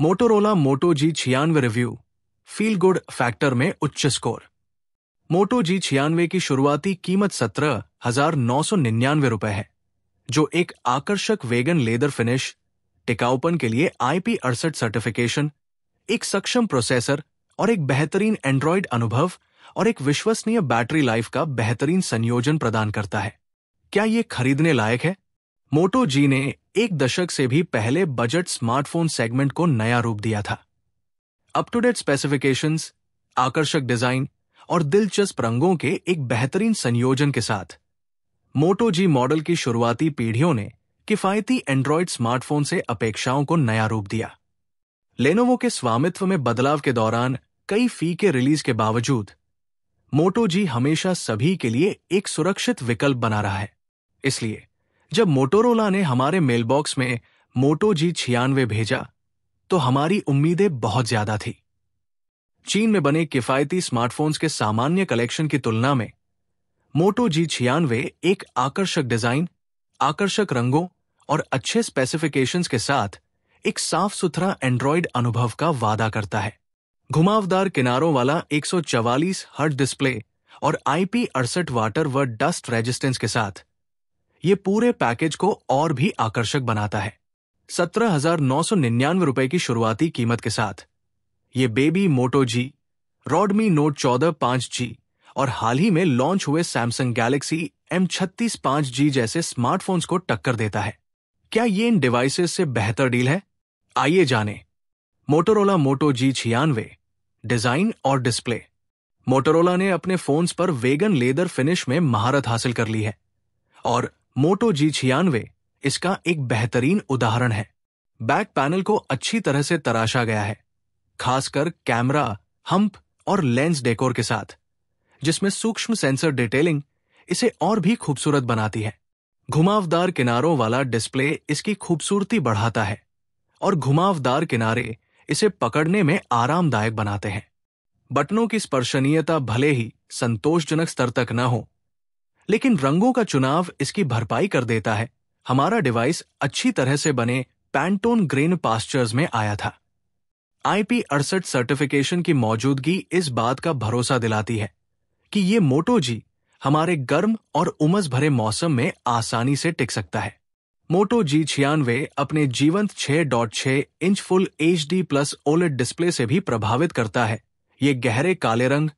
Motorola Moto G96 review, feel good factor में उच्च score. मोटो G96 की शुरुआती कीमत 17,999 रुपए है, जो एक आकर्षक वेगन लेदर फिनिश, टिकाऊपन के लिए IP68 सर्टिफिकेशन, एक सक्षम प्रोसेसर और एक बेहतरीन एंड्रॉयड अनुभव और एक विश्वसनीय बैटरी लाइफ का बेहतरीन संयोजन प्रदान करता है। क्या ये खरीदने लायक है? मोटो जी ने एक दशक से भी पहले बजट स्मार्टफोन सेगमेंट को नया रूप दिया था। अप टू डेट स्पेसिफिकेशंस, आकर्षक डिजाइन और दिलचस्प रंगों के एक बेहतरीन संयोजन के साथ मोटो जी मॉडल की शुरुआती पीढ़ियों ने किफायती एंड्रॉयड स्मार्टफोन से अपेक्षाओं को नया रूप दिया। लेनोवो के स्वामित्व में बदलाव के दौरान कई फीके रिलीज के बावजूद मोटो जी हमेशा सभी के लिए एक सुरक्षित विकल्प बना रहा है। इसलिए जब मोटोरोला ने हमारे मेलबॉक्स में मोटो G96 भेजा, तो हमारी उम्मीदें बहुत ज्यादा थी। चीन में बने किफायती स्मार्टफोन्स के सामान्य कलेक्शन की तुलना में मोटो G96 एक आकर्षक डिजाइन, आकर्षक रंगों और अच्छे स्पेसिफिकेशंस के साथ एक साफ सुथरा एंड्रॉयड अनुभव का वादा करता है। घुमावदार किनारों वाला 144 हर्ट्ज डिस्प्ले और IP68 वाटर व डस्ट रेजिस्टेंस के साथ ये पूरे पैकेज को और भी आकर्षक बनाता है। 17,999 रुपए की शुरुआती कीमत के साथ ये बेबी मोटो जी, रॉडमी नोट 14 5G और हाल ही में लॉन्च हुए सैमसंग गैलेक्सी M36 5G जैसे स्मार्टफोन्स को टक्कर देता है। क्या ये इन डिवाइसेस से बेहतर डील है? आइए जानें। मोटोरोला मोटो G96 डिजाइन और डिस्प्ले। मोटोरोला ने अपने फोन्स पर वेगन लेदर फिनिश में महारत हासिल कर ली है और मोटो G96 इसका एक बेहतरीन उदाहरण है। बैक पैनल को अच्छी तरह से तराशा गया है, खासकर कैमरा, हम्प और लेंस डेकोर के साथ, जिसमें सूक्ष्म सेंसर डिटेलिंग इसे और भी खूबसूरत बनाती है। घुमावदार किनारों वाला डिस्प्ले इसकी खूबसूरती बढ़ाता है और घुमावदार किनारे इसे पकड़ने में आरामदायक बनाते हैं। बटनों की स्पर्शनीयता भले ही संतोषजनक स्तर तक न हो, लेकिन रंगों का चुनाव इसकी भरपाई कर देता है। हमारा डिवाइस अच्छी तरह से बने पैंटोन ग्रेन पास्चर्स में आया था। IP68 सर्टिफिकेशन की मौजूदगी इस बात का भरोसा दिलाती है कि ये मोटो जी हमारे गर्म और उमस भरे मौसम में आसानी से टिक सकता है। मोटो G96 अपने जीवंत 6.6 inch full HD+ OLED display से भी प्रभावित करता है। ये गहरे काले रंग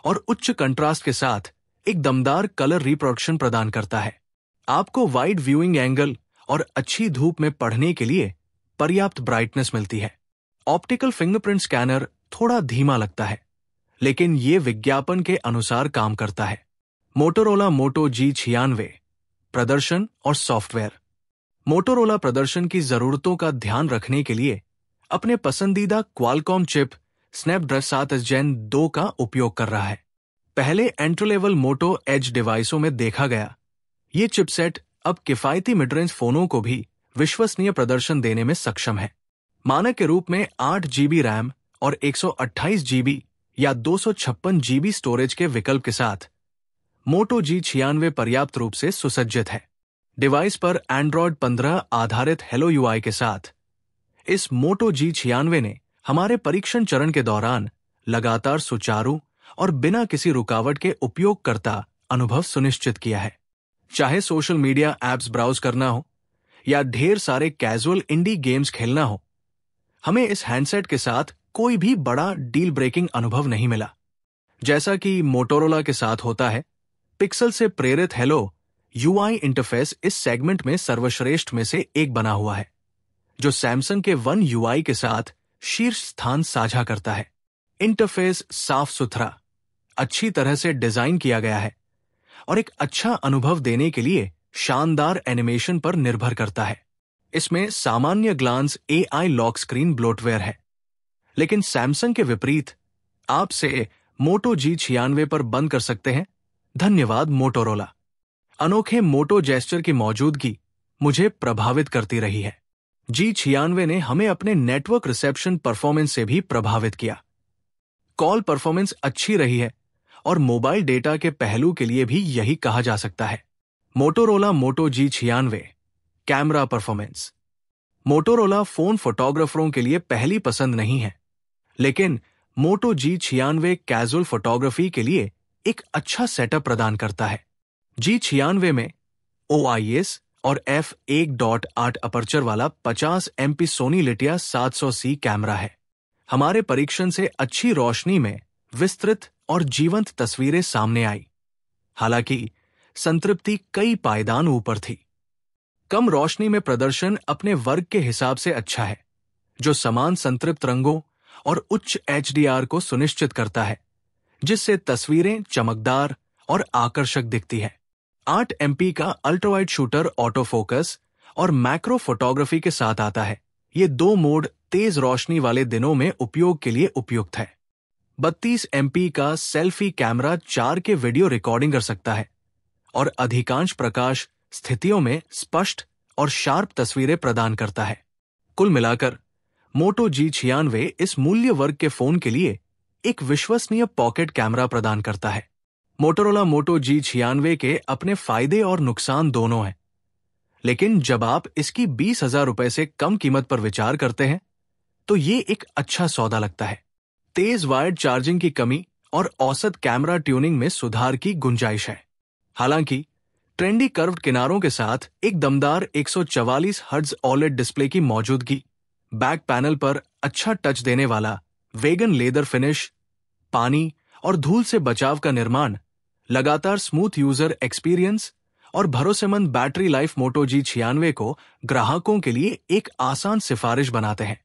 और उच्च कंट्रास्ट के साथ एक दमदार कलर रिप्रोडक्शन प्रदान करता है। आपको वाइड व्यूइंग एंगल और अच्छी धूप में पढ़ने के लिए पर्याप्त ब्राइटनेस मिलती है। ऑप्टिकल फिंगरप्रिंट स्कैनर थोड़ा धीमा लगता है, लेकिन ये विज्ञापन के अनुसार काम करता है। मोटोरोला मोटो G96 प्रदर्शन और सॉफ्टवेयर। मोटोरोला प्रदर्शन की जरूरतों का ध्यान रखने के लिए अपने पसंदीदा क्वालकॉम चिप स्नैपड्रैगन 7 Gen 2 का उपयोग कर रहा है। पहले एंट्री लेवल मोटो एज डिवाइसों में देखा गया ये चिपसेट अब किफायती मिड रेंज फोनों को भी विश्वसनीय प्रदर्शन देने में सक्षम है। मानक के रूप में 8 GB रैम और 128 GB या 256 GB स्टोरेज के विकल्प के साथ मोटो G96 पर्याप्त रूप से सुसज्जित है। डिवाइस पर एंड्रॉयड 15 आधारित हेलो UI के साथ इस मोटो G96 ने हमारे परीक्षण चरण के दौरान लगातार सुचारू और बिना किसी रुकावट के उपयोगकर्ता अनुभव सुनिश्चित किया है। चाहे सोशल मीडिया ऐप्स ब्राउज करना हो या ढेर सारे कैजुअल इंडी गेम्स खेलना हो, हमें इस हैंडसेट के साथ कोई भी बड़ा डील ब्रेकिंग अनुभव नहीं मिला। जैसा कि मोटोरोला के साथ होता है, पिक्सल से प्रेरित हेलो UI इंटरफेस इस सेगमेंट में सर्वश्रेष्ठ में से एक बना हुआ है, जो सैमसंग के वन UI के साथ शीर्ष स्थान साझा करता है। इंटरफेस साफ सुथरा, अच्छी तरह से डिजाइन किया गया है और एक अच्छा अनुभव देने के लिए शानदार एनिमेशन पर निर्भर करता है। इसमें सामान्य Glance AI lock screen bloatware है, लेकिन सैमसंग के विपरीत आप से मोटो G96 पर बंद कर सकते हैं। धन्यवाद मोटोरोला। अनोखे मोटो जेस्चर की मौजूदगी मुझे प्रभावित करती रही है। G96 ने हमें अपने नेटवर्क रिसेप्शन परफॉर्मेंस से भी प्रभावित किया। कॉल परफॉर्मेंस अच्छी रही है और मोबाइल डेटा के पहलू के लिए भी यही कहा जा सकता है। Motorola Moto G96 camera performance. Motorola phone फोटोग्राफरों के लिए पहली पसंद नहीं है, लेकिन मोटो G96 कैजुअल फोटोग्राफी के लिए एक अच्छा सेटअप प्रदान करता है। G96 में OIS और f1.8 अपर्चर वाला 50 MP Soni Lytia 700C camera है। हमारे परीक्षण से अच्छी रोशनी में विस्तृत और जीवंत तस्वीरें सामने आई। हालांकि संतृप्ति कई पायदान ऊपर थी। कम रोशनी में प्रदर्शन अपने वर्ग के हिसाब से अच्छा है, जो समान संतृप्त रंगों और उच्च HDR को सुनिश्चित करता है, जिससे तस्वीरें चमकदार और आकर्षक दिखती है। 8 MP का अल्ट्रावाइड शूटर ऑटो फोकस और मैक्रो फोटोग्राफी के साथ आता है। ये 2 मोड तेज रोशनी वाले दिनों में उपयोग के लिए उपयुक्त है। 32 MP का सेल्फी कैमरा 4 के वीडियो रिकॉर्डिंग कर सकता है और अधिकांश प्रकाश स्थितियों में स्पष्ट और शार्प तस्वीरें प्रदान करता है। कुल मिलाकर मोटो G96 इस मूल्य वर्ग के फोन के लिए एक विश्वसनीय पॉकेट कैमरा प्रदान करता है। मोटोरोला मोटो G96 के अपने फायदे और नुकसान दोनों हैं, लेकिन जब आप इसकी 20,000 रुपए से कम कीमत पर विचार करते हैं, तो ये एक अच्छा सौदा लगता है। तेज वायर्ड चार्जिंग की कमी और औसत कैमरा ट्यूनिंग में सुधार की गुंजाइश है। हालांकि ट्रेंडी कर्व्ड किनारों के साथ एक दमदार 144 हर्ट्ज OLED डिस्प्ले की मौजूदगी, बैक पैनल पर अच्छा टच देने वाला वेगन लेदर फिनिश, पानी और धूल से बचाव का निर्माण, लगातार स्मूथ यूजर एक्सपीरियंस और भरोसेमंद बैटरी लाइफ मोटो G96 को ग्राहकों के लिए एक आसान सिफारिश बनाते हैं।